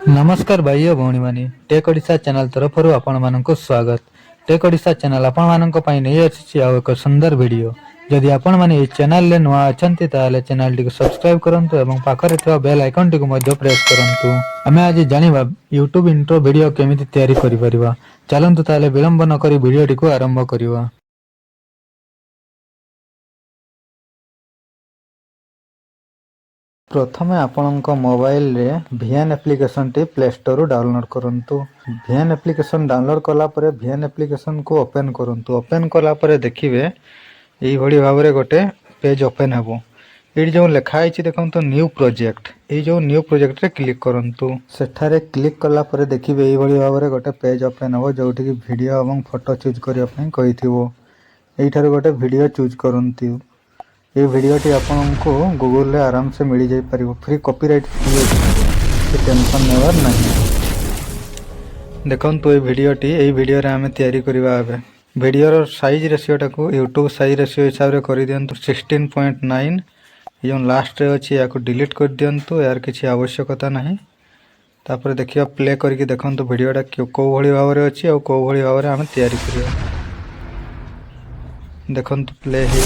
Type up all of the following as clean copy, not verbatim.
नमस्कार भाई और भौणी माने टेक ओडिशा चैनल तरफ आपण स्वागत। टेक ओडिशा चैनल आपण नहीं अच्छी एक सुंदर वीडियो। जदि आपण माने चैनल ले नुआ अछंती ताले चैनल टी सब्सक्राइब करंतु एवं पाखरे थिबा बेल आइकन टी को प्रेस करंतु। हमें आज जानिबा यूट्यूब इंट्रो वीडियो केमिति तयारी करि परिबा। चलंतु ताले विलंब न करी वीडियो टी को आरंभ करिवा। प्रथमे आपणक मोबाइल रे VN application T play store download करंतु। VN एप्लिकेशन डाउनलोड कला परे VN एप्लिकेशन को ओपन करंतु। ओपन कला परे देखिबे एई भली भाबरे गोटे पेज ओपन हबो। एडी जो लिखा आइछि देखंतु न्यू प्रोजेक्ट। एई जो न्यू प्रोजेक्ट रे क्लिक करंतु। सेठारे क्लिक कला परे देखिबे एई भली भाबरे गोटे पेज ओपन हबो जोठी कि वीडियो एवं फोटो चूज करिया पई कहिथिबो। एइठारे गोटे वीडियो चूज करंतु। ये वीडियो आपको गूगल रे आराम से मिल जाई परिबो। फ्री कॉपीराइट फ्री टेंशन नेबार नहीं। देखंतु ये वीडियो रे हमें तैयारी करबा आबे। वीडियो रो साइज रेशियो टाको YouTube साइज रेशियो हिसाब रे करि दियंतु 16.9। ये लास्ट रे अछि याको डिलीट कर दियंतु। यार किछि आवश्यकता नहीं। तापर देखियो प्ले करके देखंतु वीडियोटा को भली भाबरे अछि और को भली भाबरे हमें तैयारी करियो। देखंतु प्ले हे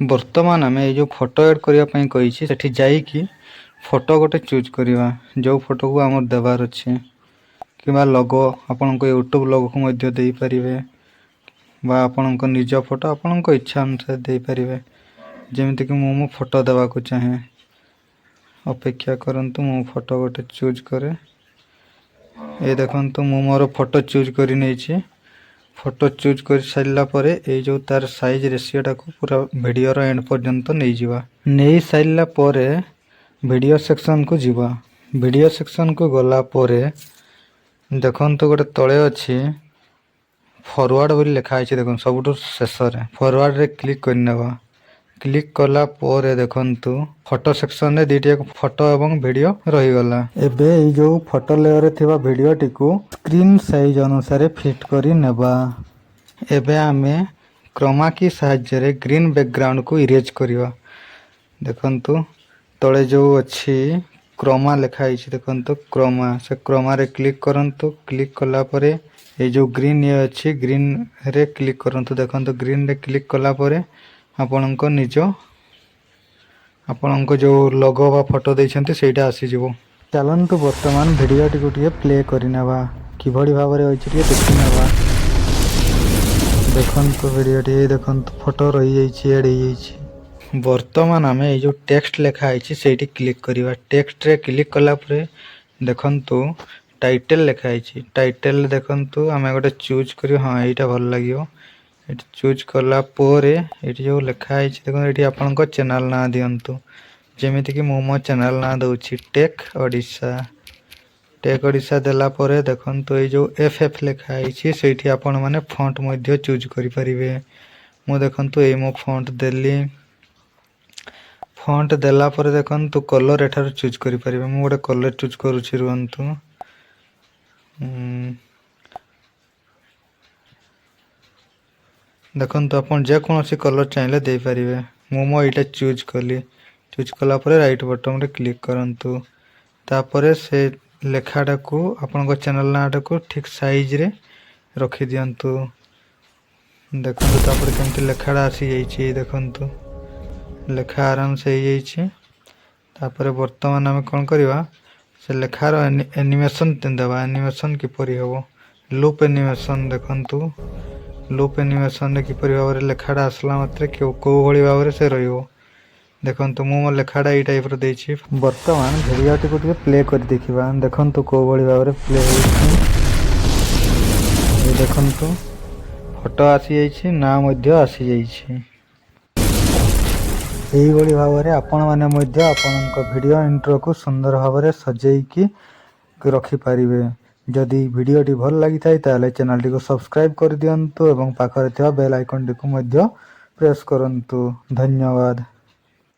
बर्तमान आम ये जो फोटो एड करने कही सेठी जाइकी फोटो गोटे चूज करवा। जो फोटो को आम देवार अच्छे कि लोगो आपण को यूट्यूब लोगो को मध्य दे पारिबे बा आपण को निज फोटो आपण को इच्छा अनुसार दे पारिबे। जेमिति कि मो फोटो देवा को चाहे अपेक्षा करंतु मो फोटो गोटे चूज करे। ये देखंतु मो मोर फोटो चूज करी नेछि। फोटो चूज कर साइला परे ए जो तार साइज रेशियो टाको पूरा वीडियो रो एंड पर्यंत नहीं जीवा। नहीं साइला परे वीडियो सेक्शन को जीवा। वीडियो सेक्शन को गला परे देखंतु गोटे तळे अछि फॉरवर्ड बोली लिखा आछि। देखन सबटु शेष रे फॉरवर्ड रे क्लिक करनेबा। क्लिक कला परे देखंतु फोटो सेक्शन रे दीटी फोटो एवं वीडियो रही गला। एबे ए जो फोटो लेयर रे थिबा वीडियो टिकु स्क्रीन साइज अनुसार फिट करी नेबा। एबे आमे क्रोमा की सहायता रे ग्रीन बैकग्राउंड को इरेज करिवा। देखंतु तळे जो अछि क्रोमा लिखा आइछि। देखंतु क्रोमा से क्रोमा रे क्लिक करंतु। क्लिक कला परे ए जो ग्रीन ये अछि ग्रीन रे क्लिक करंतु। देखंतु ग्रीन रे क्लिक कला परे आपनको निज आपनको जो लोगो बा फोटो देछंती सेटा आसी जिवो। चलंतु वर्तमान वीडियो टी को प्ले करिनेबा कि भली भाबरे होइछि देखिनेबा। देखंतु वीडियो टी देखंतु फोटो रही जाइछि एड हो जाइछि। वर्तमान आमे ए जो टेक्स्ट लिखा आइछि सेठी क्लिक करिवा। टेक्स्ट रे क्लिक कला परे देखंतु टाइटल लिखा आइछि। टाइटल देखंतु आमे गोटे चूज करियो। हां एटा भल लागियो। एटी चूज कला पोरे एटी जो लिखा आइछि देखो एटी आपनको चैनल ना दियंतु। जेमिति कि मो चैनल ना दउछि टेक ओडिशा। टेक ओडिशा देला पोरे देखंतु ए जो FF लिखा आइछि सेठी आपण माने फॉन्ट मध्ये चूज करि परिबे। मो देखंतु ए मो फॉन्ट देली। फॉन्ट देला पोरे देखंतु कलर एठार चूज करि परिबे। मो गोटे कलर चूज करूछि रुहंतु। देखंतु अपन जे कोनोसी कलर चाहिले दे परिबे। मो एटा चूज कली। चूज कला परे राइट बटन रे क्लिक करंतु। तापरे से लेखाटा को अपन को चैनल नाटा को ठीक साइज रे रखि दियंतु। देखंतु तापरे केमति लेखाटा आसी जाइछि। देखंतु लेखा आराम से हो जाइछि। तापरे वर्तमान हम कोन करबा से लेखार एनिमेशन देबा। एनिमेशन किपरि हबो लूप एनिमेशन। देखंतु लूप एनिमेशन रे किपरि भाबरे लेखाटा आसला मात्रे को भली भाबरे से रहिबो। देखंतु मो लेखाटा ए टाइप रो देछि। वर्तमान वीडियो टी को प्ले कर देखिबा। देखंतु को भली भाबरे प्ले होइछि। ए देखंतु फोटो आसी जाइछि ना मध्य आसी जाइछि। एई भली भाबरे आपण माने मध्य आपनक वीडियो इंट्रो को सुंदर भाबरे सजेई की रखि पारिबे। जदि वीडियो टी भल लागि थाइ ताले चैनल टी को सब्सक्राइब कर दियंतु एवं पाखरे थिबा बेल आइकन टी को मध्य प्रेस करंतु। धन्यवाद।